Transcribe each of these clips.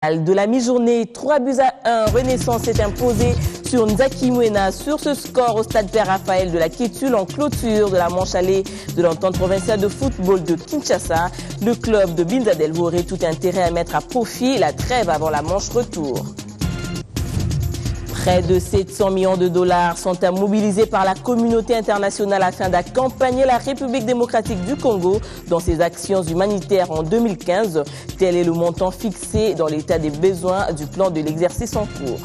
De la mi-journée, 3-1, Renaissance s'est imposée sur Nzaki Mwena. Sur ce score au stade Père Raphaël de la Kétule en clôture de la manche allée de l'entente provinciale de football de Kinshasa, le club de Binza Delvo aurait tout intérêt à mettre à profit la trêve avant la manche retour. Près de 700 millions de dollars sont à mobiliser par la communauté internationale afin d'accompagner la République démocratique du Congo dans ses actions humanitaires en 2015. Tel est le montant fixé dans l'état des besoins du plan de l'exercice en cours.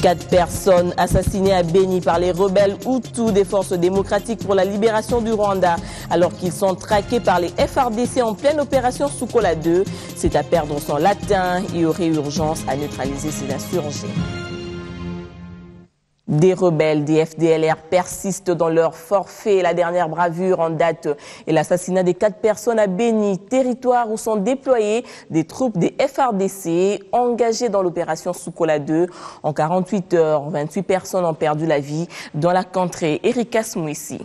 4 personnes assassinées à Beni par les rebelles Hutus des forces démocratiques pour la libération du Rwanda alors qu'ils sont traqués par les FARDC en pleine opération Sukola 2. C'est à perdre son latin. Il y aurait urgence à neutraliser ces insurgés. Des rebelles des FDLR persistent dans leur forfait. La dernière bravure en date est l'assassinat des 4 personnes à Beni, territoire où sont déployées des troupes des FARDC engagées dans l'opération Sukola 2. En 48 heures, 28 personnes ont perdu la vie dans la contrée. Erika Smouissi.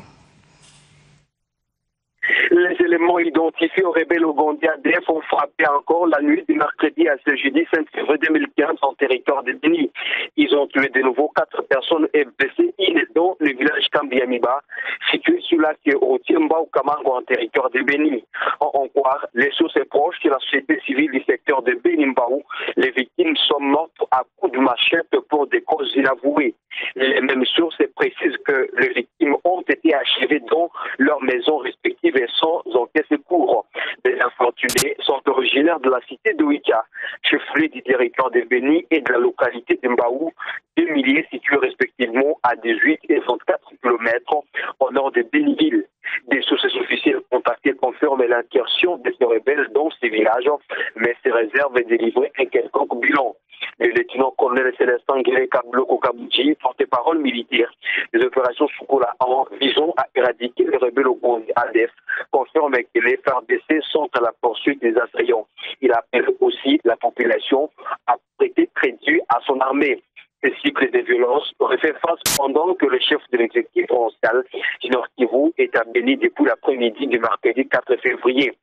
Les éléments identifiés aux rebelles ougandais ADF ont frappé encore la nuit du mercredi à ce jeudi 5 février 2015 en territoire de Beni. Ils ont tué de nouveau 4 personnes et blessé une dans le village Kambiamiba, situé sur la routier Mbao Kamango en territoire de Beni. En croire les sources proches de la société civile du secteur de Beni Mbao, les victimes sont mortes à coups de machette pour des causes inavouées. Les mêmes sources précisent que les victimes ont été achevées dans leurs maisons respectives et sans aucun secours. Les infortunés sont originaires de la cité de Ouika, chef-lieu du territoire de Beni et de la localité de Mbaou, 2 milliers situés respectivement à 18 et 24 km au nord de Beniville. Des sources officielles contactées confirment l'incursion de ces rebelles dans ces villages, mais ces réserves de délivrer un quelconque bilan. Le lieutenant-colonel Célestin Guélé-Kabloko Kabouji, porte-parole militaire des opérations Sukola en visant à éradiquer les rebelles au Ougandais ADF, confirme que les FARDC sont à la poursuite des assaillants. Il appelle aussi la population à prêter crédit à son armée. Ce cycle de violence aurait fait face pendant que le chef de l'exécutif provincial, Junior Kivu, est à Beni depuis l'après-midi du mercredi 4 février.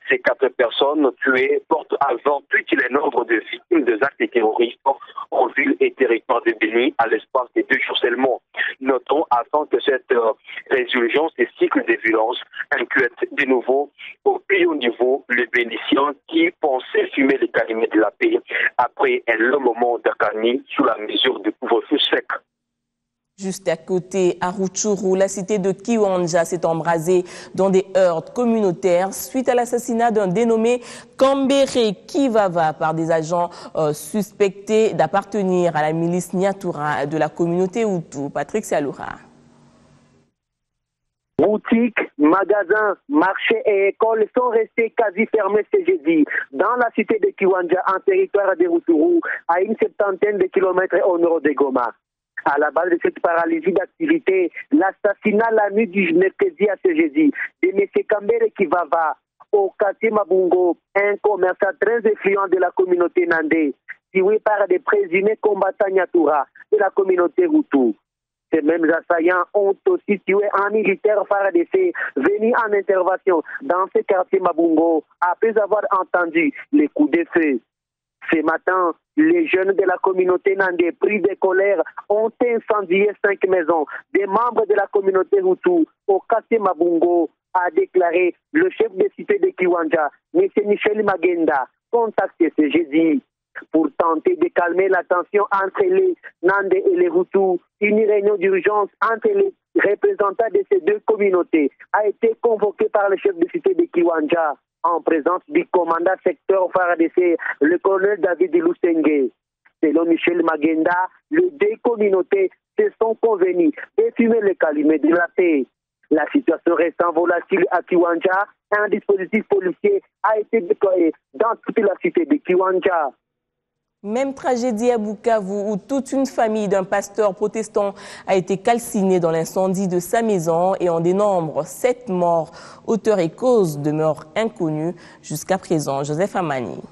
Ces 4 personnes tuées portent à 28 le nombre de victimes des actes terroristes en ville et territoire de Beni à l'espace de 2 jours seulement. Notons afin que cette résurgence des cycles de violence inquiète de nouveau au plus haut niveau les Bénitiens qui pensaient fumer les calumet de la paix après un long moment d'accalmie sous la mesure de couvre-feu sec. Juste à côté, à Rutshuru, la cité de Kiwanja s'est embrasée dans des heurts communautaires suite à l'assassinat d'un dénommé Kambere Kivava par des agents suspectés d'appartenir à la milice Nyatura de la communauté Hutu. Patrick Saloura. Boutiques, magasins, marchés et écoles sont restés quasi fermés ce jeudi dans la cité de Kiwanja, en territoire de Rutshuru, à une 70aine de kilomètres au nord de Goma. À la base de cette paralysie d'activité, l'assassinat la nuit du mercredi à ce jeudi de M. Kambere Kivava au quartier Mabungo, un commerçant très influent de la communauté Nandé, tué par des présumés combattants Nyatura de la communauté Hutu. Ces mêmes assaillants ont aussi tué un militaire FARDC venu en intervention dans ce quartier Mabungo après avoir entendu les coups de feu. Ce matin, les jeunes de la communauté Nandé, pris de colère, ont incendié 5 maisons. Des membres de la communauté Hutu au quartier Mabungo, a déclaré le chef de cité de Kiwanja, M. Michel Magenda, contacté ce jeudi. Pour tenter de calmer la tension entre les Nandé et les Hutus, une réunion d'urgence entre les représentants de ces 2 communautés a été convoquée par le chef de cité de Kiwanja, en présence du commandant secteur FARDC, le colonel David Lusenge. Selon Michel Magenda, les 2 communautés se sont convenues de fumer le calumet de la paix. La situation restant volatile à Kiwanja, un dispositif policier a été déployé dans toute la cité de Kiwanja. Même tragédie à Bukavu où toute une famille d'un pasteur protestant a été calcinée dans l'incendie de sa maison et on dénombre 7 morts. Auteur et cause demeurent inconnus jusqu'à présent. Joseph Amani.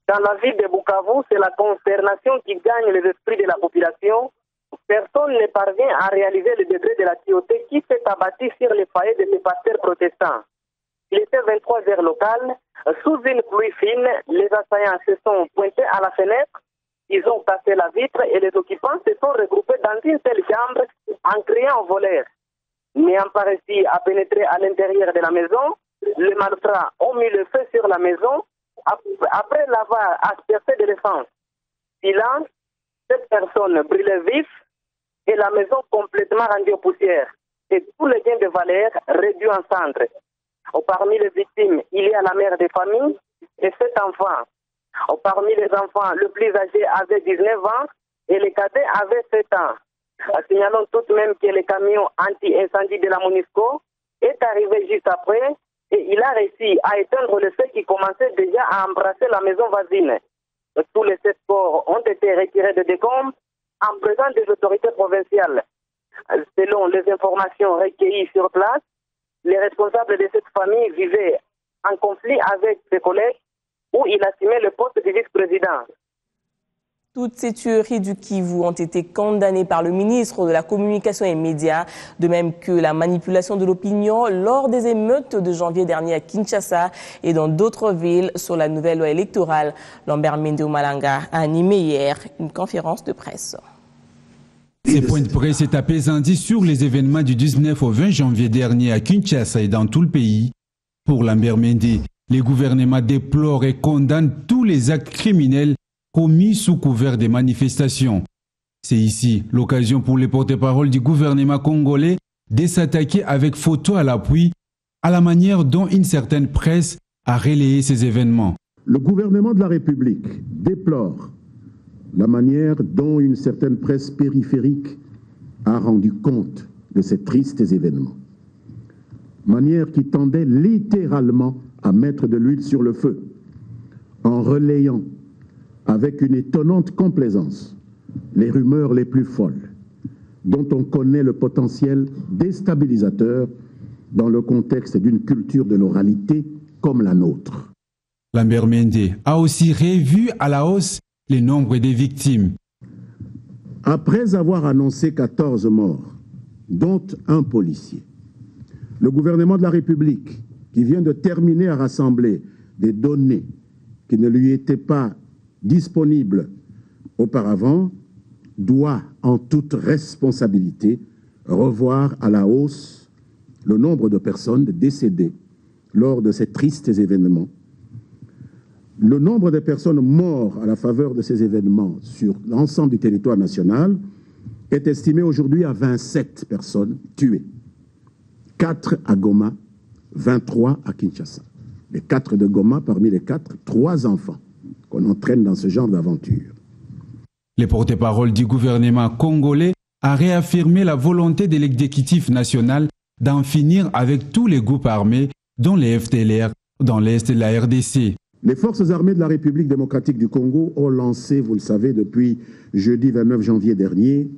Dans la ville de Bukavu, c'est la consternation qui gagne les esprits de la population. Personne ne parvient à réaliser le degré de la cruauté qui s'est abattu sur les foyers de ces pasteurs protestants. Il était 23 heures locales. Sous une pluie fine, les assaillants se sont pointés à la fenêtre. Ils ont cassé la vitre et les occupants se sont regroupés dans une seule chambre en criant au voleur. N'ayant pas réussi à pénétrer à l'intérieur de la maison, les malfrats ont mis le feu sur la maison après l'avoir aspergé de l'essence. Silence, 7 personnes brûlées vives et la maison complètement rendue aux poussières. Et tous les biens de valeur réduits en cendres. Parmi les victimes, il y a la mère des familles et 7 enfants. Parmi les enfants, le plus âgé avait 19 ans et le cadet avait 7 ans. Signalons tout de même que le camion anti-incendie de la MONUSCO est arrivé juste après et il a réussi à éteindre le feu qui commençait déjà à embrasser la maison voisine. Tous les 7 corps ont été retirés de décombres en présence des autorités provinciales. Selon les informations recueillies sur place, les responsables de cette famille vivaient en conflit avec ses collègues où il assumait le poste de vice-président. Toutes ces tueries du Kivu ont été condamnées par le ministre de la Communication et Médias, de même que la manipulation de l'opinion lors des émeutes de janvier dernier à Kinshasa et dans d'autres villes sur la nouvelle loi électorale. Lambert Mende Malanga a animé hier une conférence de presse. Ces points de presse est apaisanti sur les événements du 19 au 20 janvier dernier à Kinshasa et dans tout le pays. Pour Lambert Mende, les gouvernements déplorent et condamnent tous les actes criminels commis sous couvert des manifestations. C'est ici l'occasion pour les porte-paroles du gouvernement congolais de s'attaquer avec photos à l'appui à la manière dont une certaine presse a relayé ces événements. Le gouvernement de la République déplore la manière dont une certaine presse périphérique a rendu compte de ces tristes événements. Manière qui tendait littéralement à mettre de l'huile sur le feu, en relayant avec une étonnante complaisance les rumeurs les plus folles, dont on connaît le potentiel déstabilisateur dans le contexte d'une culture de l'oralité comme la nôtre. Lambert Mende a aussi revu à la hausse les nombres des victimes. Après avoir annoncé 14 morts, dont un policier, le gouvernement de la République, qui vient de terminer à rassembler des données qui ne lui étaient pas disponibles auparavant, doit en toute responsabilité revoir à la hausse le nombre de personnes décédées lors de ces tristes événements. Le nombre de personnes mortes à la faveur de ces événements sur l'ensemble du territoire national est estimé aujourd'hui à 27 personnes tuées. 4 à Goma, 23 à Kinshasa. Les 4 de Goma, parmi les 4, 3 enfants qu'on entraîne dans ce genre d'aventure. Les porte-paroles du gouvernement congolais a réaffirmé la volonté de l'exécutif national d'en finir avec tous les groupes armés, dont les FDLR, dans l'est de la RDC. Les forces armées de la République démocratique du Congo ont lancé, vous le savez, depuis jeudi 29 janvier dernier,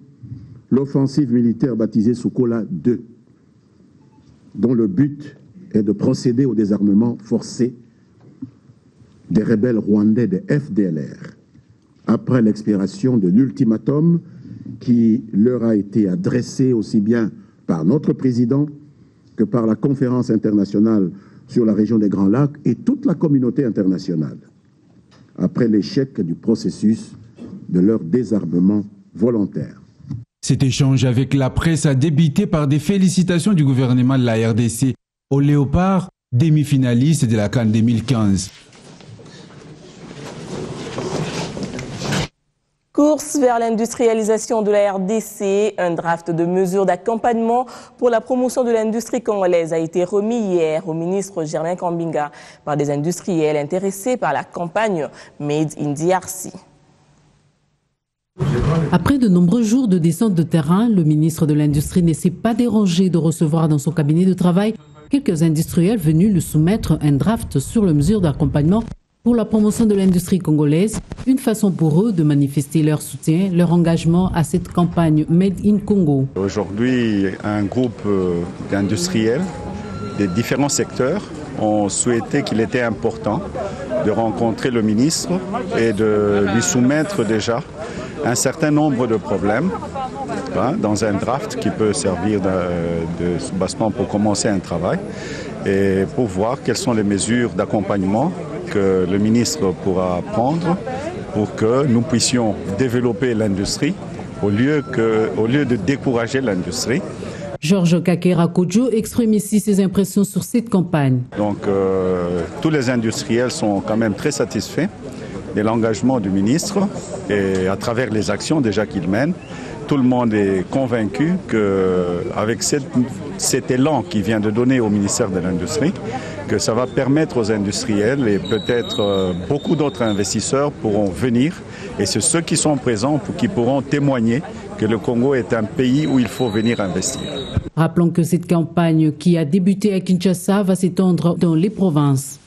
l'offensive militaire baptisée Sokola 2, dont le but est de procéder au désarmement forcé des rebelles rwandais de FDLR, après l'expiration de l'ultimatum qui leur a été adressé aussi bien par notre président que par la conférence internationale sur la région des Grands Lacs et toute la communauté internationale, après l'échec du processus de leur désarmement volontaire. Cet échange avec la presse a débuté par des félicitations du gouvernement de la RDC au Léopard, demi-finaliste de la CAN 2015. Course vers l'industrialisation de la RDC, un draft de mesures d'accompagnement pour la promotion de l'industrie congolaise a été remis hier au ministre Germain Kambinga par des industriels intéressés par la campagne Made in DRC. Après de nombreux jours de descente de terrain, le ministre de l'Industrie ne s'est pas dérangé de recevoir dans son cabinet de travail quelques industriels venus lui soumettre un draft sur les mesures d'accompagnement pour la promotion de l'industrie congolaise, une façon pour eux de manifester leur soutien, leur engagement à cette campagne Made in Congo. Aujourd'hui, un groupe d'industriels des différents secteurs ont souhaité qu'il était important de rencontrer le ministre et de lui soumettre déjà un certain nombre de problèmes dans un draft qui peut servir de soubassement pour commencer un travail. et pour voir quelles sont les mesures d'accompagnement que le ministre pourra prendre pour que nous puissions développer l'industrie au lieu de décourager l'industrie. Georges Kakera-Kodjo exprime ici ses impressions sur cette campagne. Donc tous les industriels sont quand même très satisfaits de l'engagement du ministre et à travers les actions déjà qu'il mène. Tout le monde est convaincu qu'avec cet élan qu'il vient de donner au ministère de l'Industrie, que ça va permettre aux industriels et peut-être beaucoup d'autres investisseurs pourront venir. Et c'est ceux qui sont présents qui pourront témoigner que le Congo est un pays où il faut venir investir. Rappelons que cette campagne qui a débuté à Kinshasa va s'étendre dans les provinces.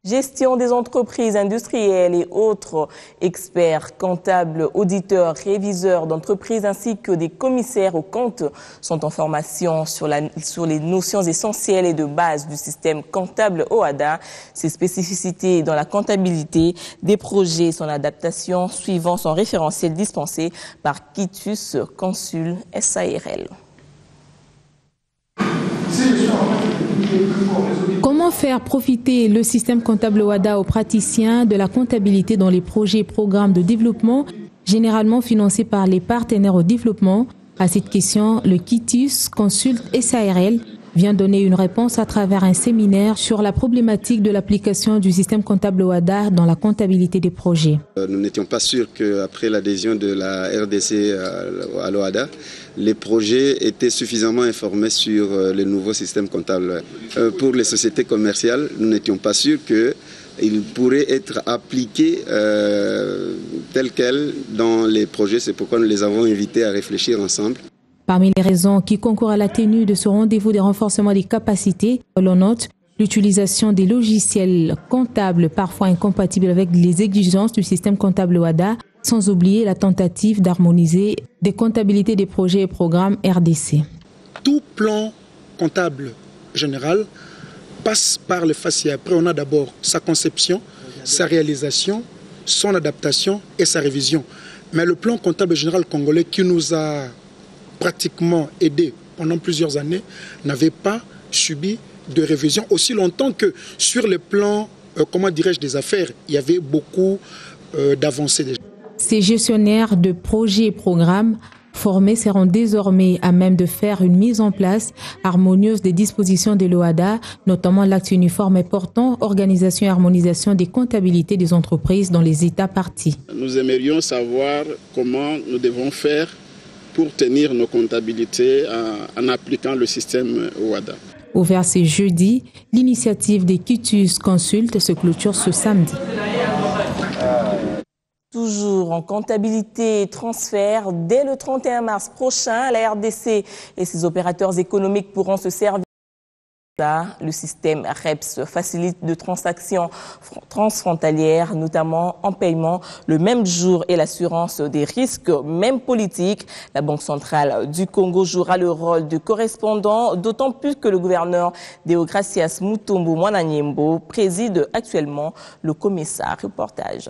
Gestion des entreprises industrielles et autres experts, comptables, auditeurs, réviseurs d'entreprises ainsi que des commissaires aux comptes sont en formation sur les notions essentielles et de base du système comptable OHADA, ses spécificités dans la comptabilité des projets, son adaptation suivant son référentiel dispensé par Quitus Consul SARL. Comment faire profiter le système comptable OHADA aux praticiens de la comptabilité dans les projets et programmes de développement, généralement financés par les partenaires au développement? À cette question, le Quitus Consult SARL vient donner une réponse à travers un séminaire sur la problématique de l'application du système comptable OHADA dans la comptabilité des projets. Nous n'étions pas sûrs qu'après l'adhésion de la RDC à l'OHADA, les projets étaient suffisamment informés sur le nouveau système comptable. Pour les sociétés commerciales, nous n'étions pas sûrs qu'il pourrait être appliqué tel quel dans les projets. C'est pourquoi nous les avons invités à réfléchir ensemble. Parmi les raisons qui concourent à la tenue de ce rendez-vous des renforcements des capacités, l'on note l'utilisation des logiciels comptables parfois incompatibles avec les exigences du système comptable OHADA, sans oublier la tentative d'harmoniser des comptabilités des projets et programmes RDC. Tout plan comptable général passe par le faciès. Après, on a d'abord sa conception, sa réalisation, son adaptation et sa révision. Mais le plan comptable général congolais qui nous a pratiquement aidé pendant plusieurs années n'avait pas subi de révision aussi longtemps que sur le plan, des affaires, il y avait beaucoup d'avancées déjà. Ces gestionnaires de projets et programmes formés seront désormais à même de faire une mise en place harmonieuse des dispositions de l'OHADA, notamment l'acte uniforme portant organisation et harmonisation des comptabilités des entreprises dans les États parties. Nous aimerions savoir comment nous devons faire pour tenir nos comptabilités en appliquant le système OHADA. Ouvert ce jeudi, l'initiative des Quitus Consult se clôture ce samedi. Toujours en comptabilité et transfert, dès le 31 mars prochain, la RDC et ses opérateurs économiques pourront se servir. Le système REPS facilite de transactions transfrontalières, notamment en paiement le même jour et l'assurance des risques, même politiques. La Banque centrale du Congo jouera le rôle de correspondant, d'autant plus que le gouverneur Deogracias Mutombo Mwananyembo préside actuellement le COMESA. Reportage.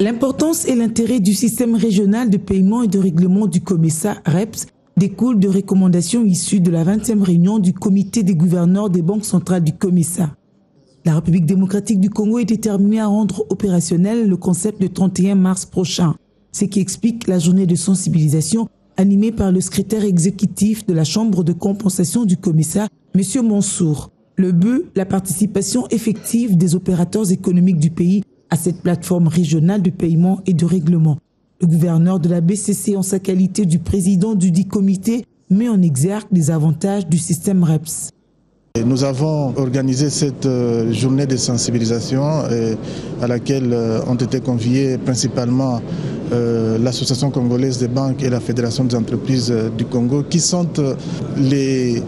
L'importance et l'intérêt du système régional de paiement et de règlement du COMESA REPS découle de recommandations issues de la 20e réunion du comité des gouverneurs des banques centrales du COMESA. La République démocratique du Congo est déterminée à rendre opérationnel le concept le 31 mars prochain, ce qui explique la journée de sensibilisation animée par le secrétaire exécutif de la Chambre de compensation du COMESA, M. Mansour. Le but, la participation effective des opérateurs économiques du pays à cette plateforme régionale de paiement et de règlement. Le gouverneur de la BCC, en sa qualité du président du dit comité, met en exergue les avantages du système REPS. Nous avons organisé cette journée de sensibilisation à laquelle ont été conviés principalement l'Association congolaise des banques et la Fédération des entreprises du Congo, qui sont les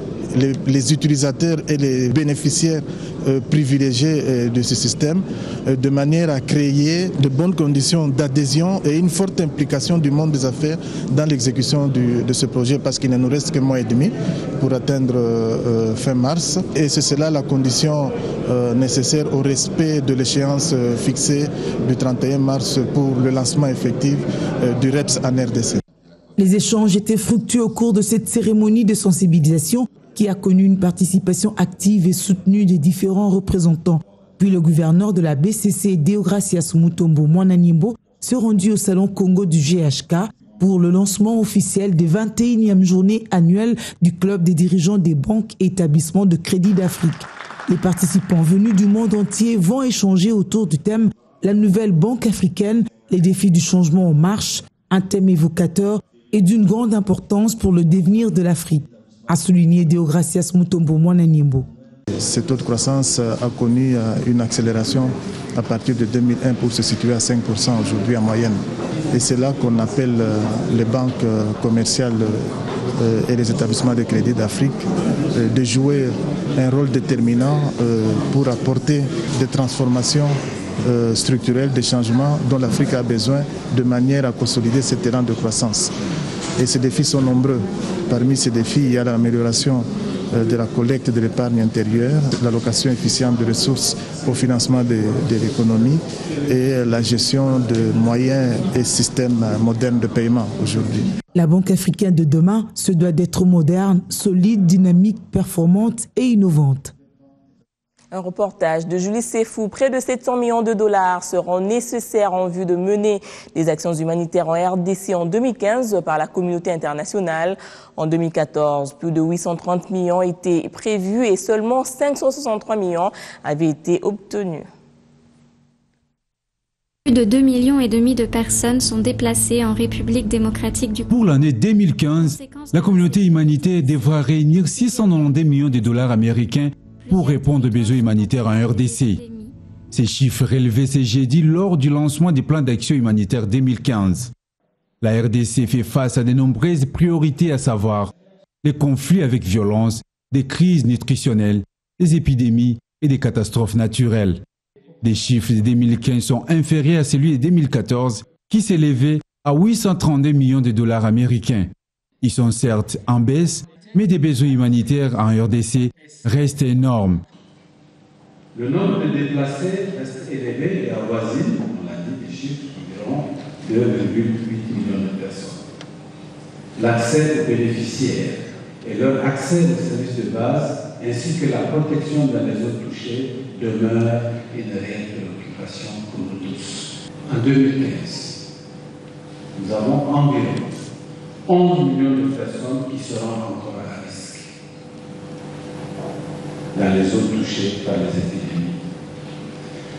utilisateurs et les bénéficiaires privilégiés de ce système, de manière à créer de bonnes conditions d'adhésion et une forte implication du monde des affaires dans l'exécution de ce projet, parce qu'il ne nous reste que mois et demi pour atteindre fin mars. Et c'est cela la condition nécessaire au respect de l'échéance fixée du 31 mars pour le lancement effectif du REPS en RDC. Les échanges étaient fructueux au cours de cette cérémonie de sensibilisation qui a connu une participation active et soutenue des différents représentants. Puis le gouverneur de la BCC, Deogracias Mutombo Mwananimbo, se rendit au Salon Congo du GHK pour le lancement officiel des 21e journées annuelles du Club des dirigeants des banques et établissements de crédit d'Afrique. Les participants venus du monde entier vont échanger autour du thème « La nouvelle banque africaine, les défis du changement en marche », un thème évocateur et d'une grande importance pour le devenir de l'Afrique, a souligné Deogracias Mutombo Mwananimbo. Cette taux de croissance a connu une accélération à partir de 2001 pour se situer à 5% aujourd'hui en moyenne. Et c'est là qu'on appelle les banques commerciales et les établissements de crédit d'Afrique de jouer un rôle déterminant pour apporter des transformations structurelles, des changements dont l'Afrique a besoin de manière à consolider ce terrain de croissance. Et ces défis sont nombreux. Parmi ces défis, il y a l'amélioration de la collecte de l'épargne intérieure, l'allocation efficiente de ressources au financement de l'économie et la gestion de moyens et systèmes modernes de paiement aujourd'hui. La Banque africaine de demain se doit d'être moderne, solide, dynamique, performante et innovante. Un reportage de Julie Sefou. Près de 700 millions de dollars seront nécessaires en vue de mener des actions humanitaires en RDC en 2015 par la communauté internationale. En 2014, plus de 830 millions étaient prévus et seulement 563 millions avaient été obtenus. Plus de 2,5 millions de personnes sont déplacées en République démocratique du Congo. Pour l'année 2015, la communauté humanitaire devra réunir 690 millions de dollars américains pour répondre aux besoins humanitaires en RDC. Ces chiffres relevés ce jeudi lors du lancement du plan d'action humanitaire 2015. La RDC fait face à de nombreuses priorités, à savoir les conflits avec violence, des crises nutritionnelles, des épidémies et des catastrophes naturelles. Les chiffres de 2015 sont inférieurs à celui de 2014 qui s'élevait à 832 millions de dollars américains. Ils sont certes en baisse, mais des besoins humanitaires en RDC restent énormes. Le nombre de déplacés reste élevé et avoisine, on l'a dit, des chiffres environ 2,8 millions de personnes. L'accès aux bénéficiaires et leur accès aux services de base, ainsi que la protection dans les zones touchées, demeure une réelle préoccupation pour nous tous. En 2015, nous avons environ 11 millions de personnes qui seront encore à risque dans les zones touchées par les épidémies.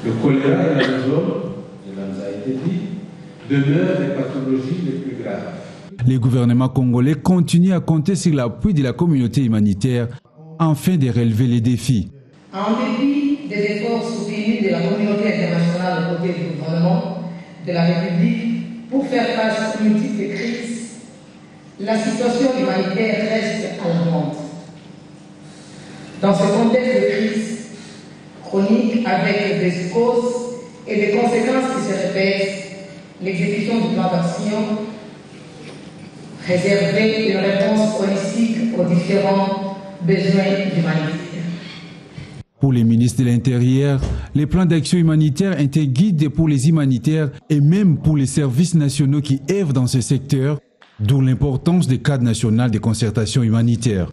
Le choléra et la rougeole, cela nous a été dit, demeurent les pathologies les plus graves. Les gouvernements congolais continuent à compter sur l'appui de la communauté humanitaire afin de relever les défis. En dépit des efforts soutenus de la communauté internationale aux côtés du gouvernement de la République pour faire face aux multiples crises, la situation humanitaire reste alarmante. Dans ce contexte de crise chronique avec des causes et des conséquences qui se répètent, l'exécution du plan d'action réservait une réponse holistique aux différents besoins humanitaires. Pour les ministres de l'Intérieur, les plans d'action humanitaire étaient guides pour les humanitaires et même pour les services nationaux qui œuvrent dans ce secteur, d'où l'importance des cadres nationaux de concertation humanitaire.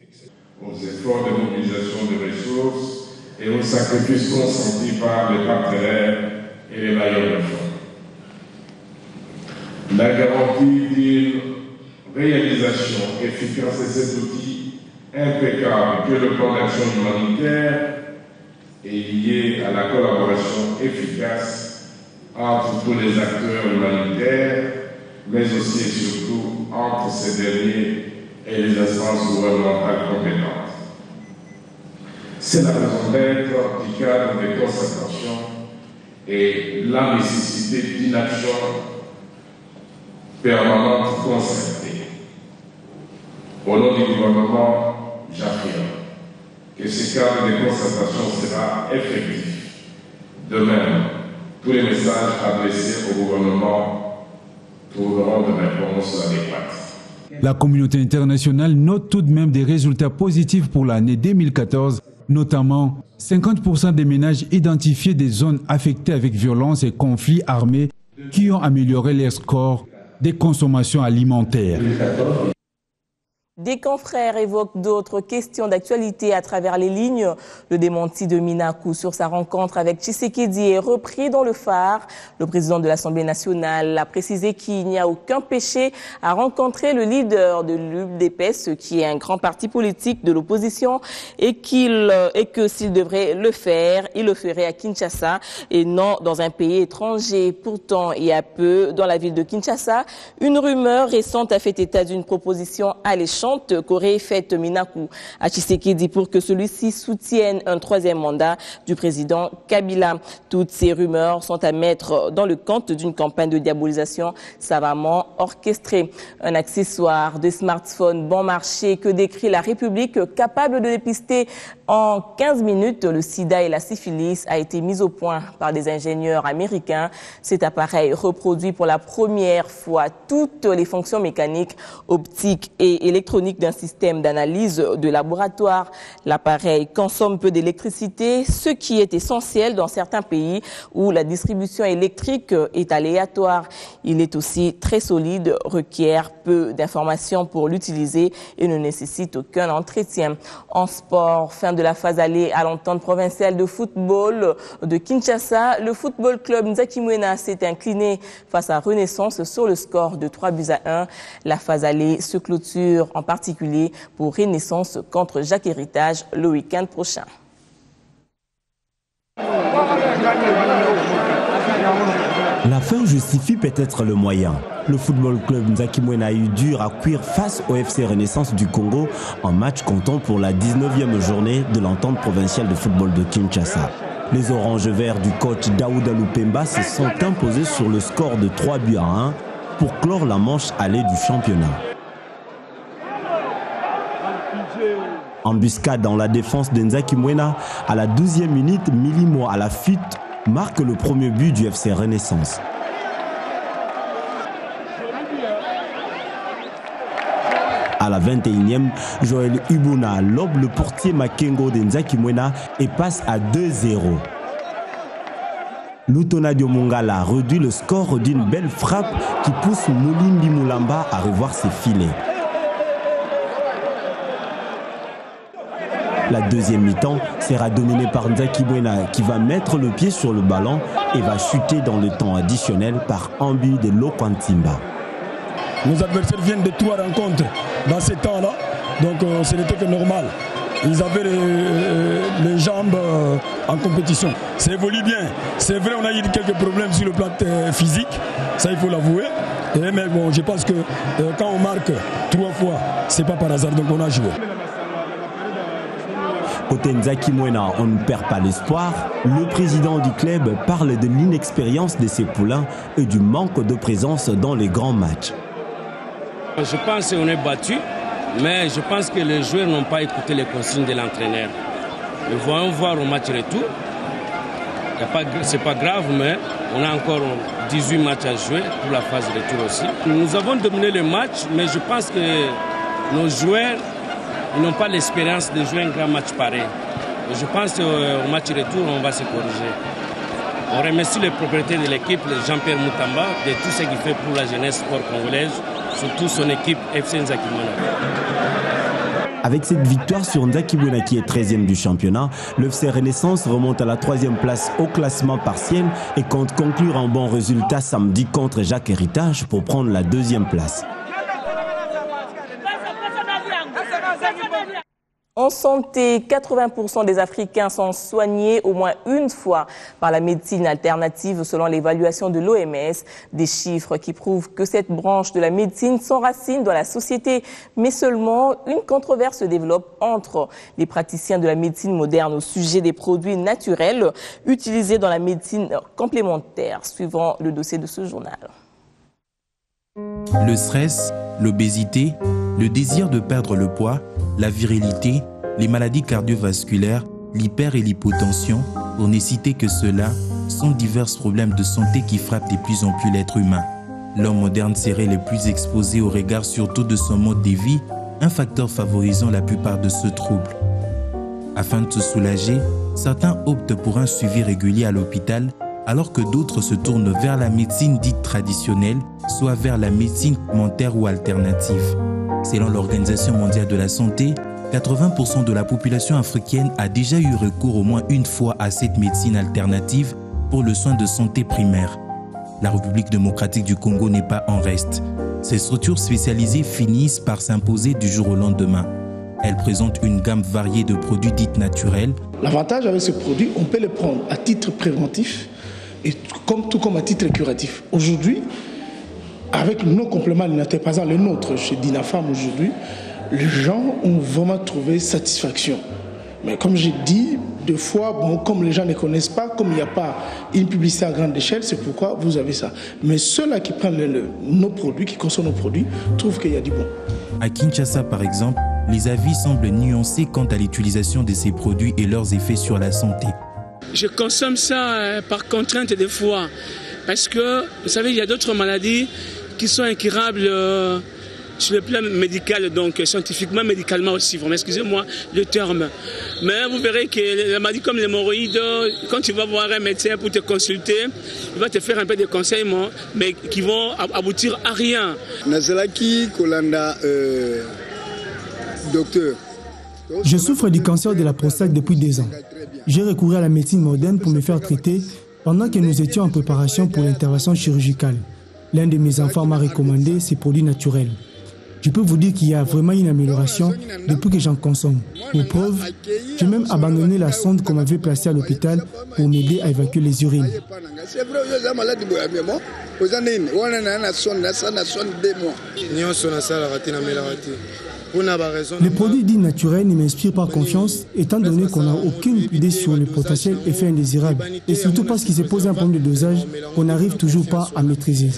Aux efforts de mobilisation de ressources et aux sacrifices consentis par les partenaires et les bailleurs de fonds. La garantie d'une réalisation efficace de cet outil impeccable que le plan d'action humanitaire est lié à la collaboration efficace entre tous les acteurs humanitaires, mais aussi et surtout entre ces derniers et les instances gouvernementales compétentes. C'est la raison d'être du cadre des concertations et la nécessité d'une action permanente concertée. Au nom du gouvernement, j'affirme que ce cadre de concertation sera effectif. De même, tous les messages adressés au gouvernement trouveront de réponses adéquates. La communauté internationale note tout de même des résultats positifs pour l'année 2014, notamment 50% des ménages identifiés des zones affectées avec violence et conflits armés qui ont amélioré leur score des consommations alimentaires. Des confrères évoquent d'autres questions d'actualité à travers les lignes. Le démenti de Minakou sur sa rencontre avec Tshisekedi est repris dans le phare. Le président de l'Assemblée nationale a précisé qu'il n'y a aucun péché à rencontrer le leader de l'UDPS, qui est un grand parti politique de l'opposition, et que s'il devrait le faire, il le ferait à Kinshasa et non dans un pays étranger. Pourtant, il y a peu, dans la ville de Kinshasa, une rumeur récente a fait état d'une proposition alléchante qu'aurait faite Minakou à Tshisekedi pour que celui-ci soutienne un troisième mandat du président Kabila. Toutes ces rumeurs sont à mettre dans le compte d'une campagne de diabolisation savamment orchestrée. Un accessoire de smartphone bon marché que décrit la République, capable de dépister en 15 minutes le sida et la syphilis, a été mis au point par des ingénieurs américains. Cet appareil reproduit pour la première fois toutes les fonctions mécaniques, optiques et électroniques d'un système d'analyse de laboratoire. L'appareil consomme peu d'électricité, ce qui est essentiel dans certains pays où la distribution électrique est aléatoire. Il est aussi très solide, requiert peu d'informations pour l'utiliser et ne nécessite aucun entretien. En sport, fin de la phase aller à l'entente provinciale de football de Kinshasa, le football club Nzakimwena s'est incliné face à Renaissance sur le score de 3-1. La phase aller se clôture en particulier pour Renaissance contre Jacques Héritage le week-end prochain. La fin justifie peut-être le moyen. Le football club Nzakimwena a eu dur à cuire face au FC Renaissance du Congo en match comptant pour la 19e journée de l'entente provinciale de football de Kinshasa. Les oranges verts du coach Daouda Lupemba se sont imposés sur le score de 3-1 pour clore la manche allée du championnat. Embuscade dans la défense de Nzakimwena, à la 12e minute, Milimo à la fuite marque le premier but du FC Renaissance. À la 21e, Joël Ubuna lobe le portier Makengo de Nzakimwena et passe à 2-0. Lutonadio Mongala réduit le score d'une belle frappe qui pousse Moulimbi Moulamba à revoir ses filets. La deuxième mi-temps sera dominée par Nzakimwena qui va mettre le pied sur le ballon et va chuter dans le temps additionnel par un but de Lokwantimba. Nos adversaires viennent de 3 rencontres dans ces temps-là, donc ce n'était que normal. Ils avaient les jambes en compétition. Ça évolue bien. C'est vrai, on a eu quelques problèmes sur le plan physique, ça il faut l'avouer. Mais bon, je pense que quand on marque 3 fois, c'est pas par hasard, donc on a joué. Côté Nzakimwena, on ne perd pas l'espoir. Le président du club parle de l'inexpérience de ses poulains et du manque de présence dans les grands matchs. Je pense qu'on est battu, mais je pense que les joueurs n'ont pas écouté les consignes de l'entraîneur. Nous voyons voir au match retour. Ce n'est pas grave, mais on a encore 18 matchs à jouer pour la phase retour aussi. Nous avons dominé le match, mais je pense que nos joueurs n'ont pas l'expérience de jouer un grand match pareil. Et je pense qu'au match retour, on va se corriger. On remercie les propriétaires de l'équipe, Jean-Pierre Moutamba, de tout ce qu'il fait pour la jeunesse sport congolaise, surtout son équipe FC Nzakimwena. Avec cette victoire sur Nzakimwena qui est 13e du championnat, le FC Renaissance remonte à la 3e place au classement partiel et compte conclure un bon résultat samedi contre Jacques Héritage pour prendre la 2e place. En santé, 80% des Africains sont soignés au moins une fois par la médecine alternative selon l'évaluation de l'OMS. Des chiffres qui prouvent que cette branche de la médecine s'enracine dans la société. Mais seulement une controverse se développe entre les praticiens de la médecine moderne au sujet des produits naturels utilisés dans la médecine complémentaire, suivant le dossier de ce journal. Le stress, l'obésité, le désir de perdre le poids, la virilité, les maladies cardiovasculaires, l'hyper- et l'hypotension, pour ne citer que cela, sont divers problèmes de santé qui frappent de plus en plus l'être humain. L'homme moderne serait le plus exposé au regard surtout de son mode de vie, un facteur favorisant la plupart de ce trouble. Afin de se soulager, certains optent pour un suivi régulier à l'hôpital, alors que d'autres se tournent vers la médecine dite traditionnelle, soit vers la médecine complémentaire ou alternative. Selon l'Organisation mondiale de la santé, 80% de la population africaine a déjà eu recours au moins une fois à cette médecine alternative pour le soin de santé primaire. La République démocratique du Congo n'est pas en reste. Ces structures spécialisées finissent par s'imposer du jour au lendemain. Elles présentent une gamme variée de produits dits naturels. L'avantage avec ce produit, on peut le prendre à titre préventif et tout comme à titre curatif. Aujourd'hui, avec nos compléments alimentaires, par exemple les nôtres chez Dinafam aujourd'hui, les gens ont vraiment trouvé satisfaction. Mais comme j'ai dit, des fois, comme les gens ne connaissent pas, comme il n'y a pas une publicité à grande échelle, c'est pourquoi vous avez ça. Mais ceux-là qui prennent nos produits, qui consomment nos produits, trouvent qu'il y a du bon. À Kinshasa, par exemple, les avis semblent nuancés quant à l'utilisation de ces produits et leurs effets sur la santé. Je consomme ça par contrainte des fois, parce que, vous savez, il y a d'autres maladies qui sont incurables sur le plan médical, donc scientifiquement, médicalement aussi. Vraiment, excusez-moi le terme. Mais vous verrez que les maladies comme l'hémorroïde, quand tu vas voir un médecin pour te consulter, il va te faire un peu de conseils, mais qui vont aboutir à rien. Nazalaki Kolanda, docteur. Je souffre du cancer de la prostate depuis 2 ans. J'ai recouru à la médecine moderne pour me faire traiter pendant que nous étions en préparation pour l'intervention chirurgicale. L'un de mes enfants m'a recommandé ces produits naturels. Je peux vous dire qu'il y a vraiment une amélioration depuis que j'en consomme. Pour preuve, j'ai même abandonné la sonde qu'on m'avait placée à l'hôpital pour m'aider à évacuer les urines. Les produits dits naturels ne m'inspirent pas confiance, étant donné qu'on n'a aucune idée sur le potentiel effet indésirable. Et surtout parce qu'il se pose un problème de dosage qu'on n'arrive toujours pas à maîtriser.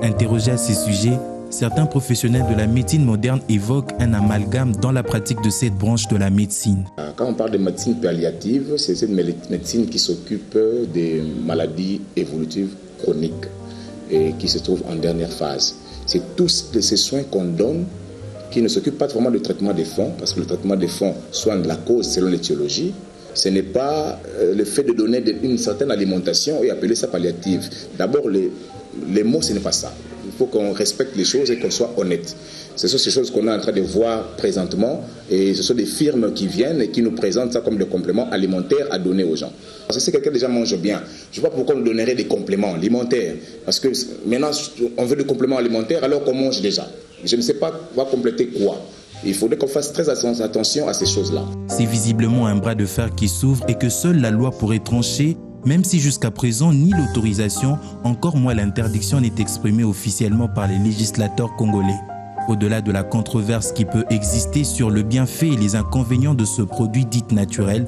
Interrogés à ces sujets, certains professionnels de la médecine moderne évoquent un amalgame dans la pratique de cette branche de la médecine. Quand on parle de médecine palliative, c'est cette médecine qui s'occupe des maladies évolutives chroniques et qui se trouvent en dernière phase. C'est tous ces soins qu'on donne qui ne s'occupent pas vraiment du traitement des fonds, parce que le traitement des fonds soigne la cause selon l'étiologie. Ce n'est pas le fait de donner une certaine alimentation et appeler ça palliative. D'abord, les mots, ce n'est pas ça. Il faut qu'on respecte les choses et qu'on soit honnête. Ce sont ces choses qu'on est en train de voir présentement et ce sont des firmes qui viennent et qui nous présentent ça comme des compléments alimentaires à donner aux gens. Parce que si quelqu'un déjà mange bien, je ne sais pas pourquoi on donnerait des compléments alimentaires. Parce que maintenant, on veut des compléments alimentaires alors qu'on mange déjà. Je ne sais pas, on va compléter quoi. Il faudrait qu'on fasse très attention à ces choses-là. C'est visiblement un bras de fer qui s'ouvre et que seule la loi pourrait trancher, même si jusqu'à présent ni l'autorisation, encore moins l'interdiction n'est exprimée officiellement par les législateurs congolais. Au-delà de la controverse qui peut exister sur le bienfait et les inconvénients de ce produit dit naturel,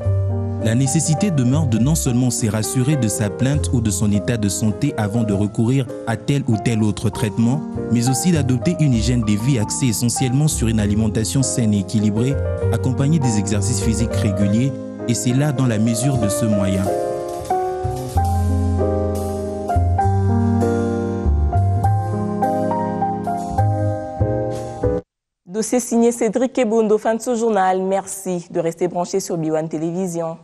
la nécessité demeure de non seulement se rassurer de sa plainte ou de son état de santé avant de recourir à tel ou tel autre traitement, mais aussi d'adopter une hygiène de vie axée essentiellement sur une alimentation saine et équilibrée, accompagnée des exercices physiques réguliers, et c'est là dans la mesure de ce moyen. Dossier signé Cédric Kebondo, fin de ce journal. Merci de rester branché sur B1 Télévision.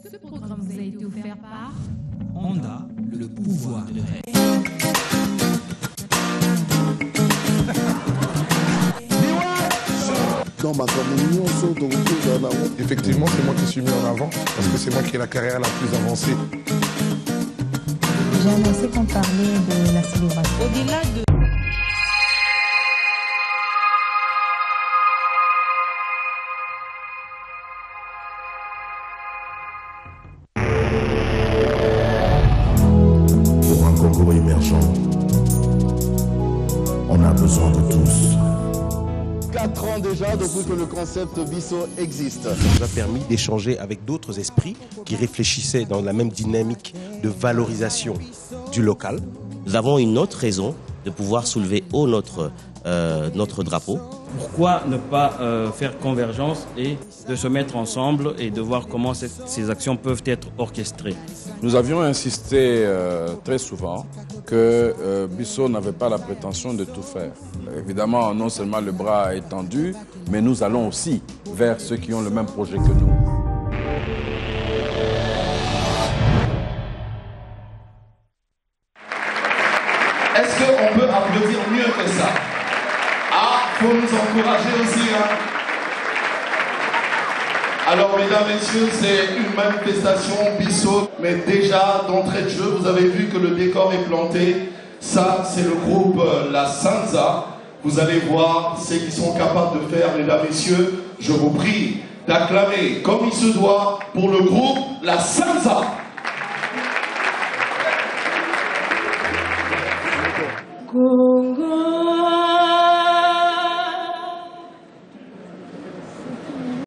Ce programme vous a été offert par Honda, le pouvoir de rêve. Effectivement, c'est moi qui suis mis en avant parce que c'est moi qui ai la carrière la plus avancée. J'ai annoncé qu'on parlait de la célébration. Au-delà de pour un Congo émergent, On a besoin de tous. 4 ans déjà depuis que le concept Bisso existe. Ça nous a permis d'échanger avec d'autres esprits qui réfléchissaient dans la même dynamique de valorisation du local. Nous avons une autre raison de pouvoir soulever haut notre drapeau. Pourquoi ne pas faire convergence et de se mettre ensemble et de voir comment ces actions peuvent être orchestrées? Nous avions insisté très souvent que Bisso n'avait pas la prétention de tout faire. Évidemment, non seulement le bras est tendu, mais nous allons aussi vers ceux qui ont le même projet que nous. Est-ce qu'on peut applaudir mieux que ça? Ah, faut nous encourager aussi, hein. Alors, mesdames, messieurs, c'est une manifestation Bisso, mais déjà, d'entrée de jeu, vous avez vu que le décor est planté. Ça, c'est le groupe La Sanza. Vous allez voir ce qu'ils sont capables de faire, mesdames, messieurs. Je vous prie d'acclamer comme il se doit pour le groupe La Sanza. Go.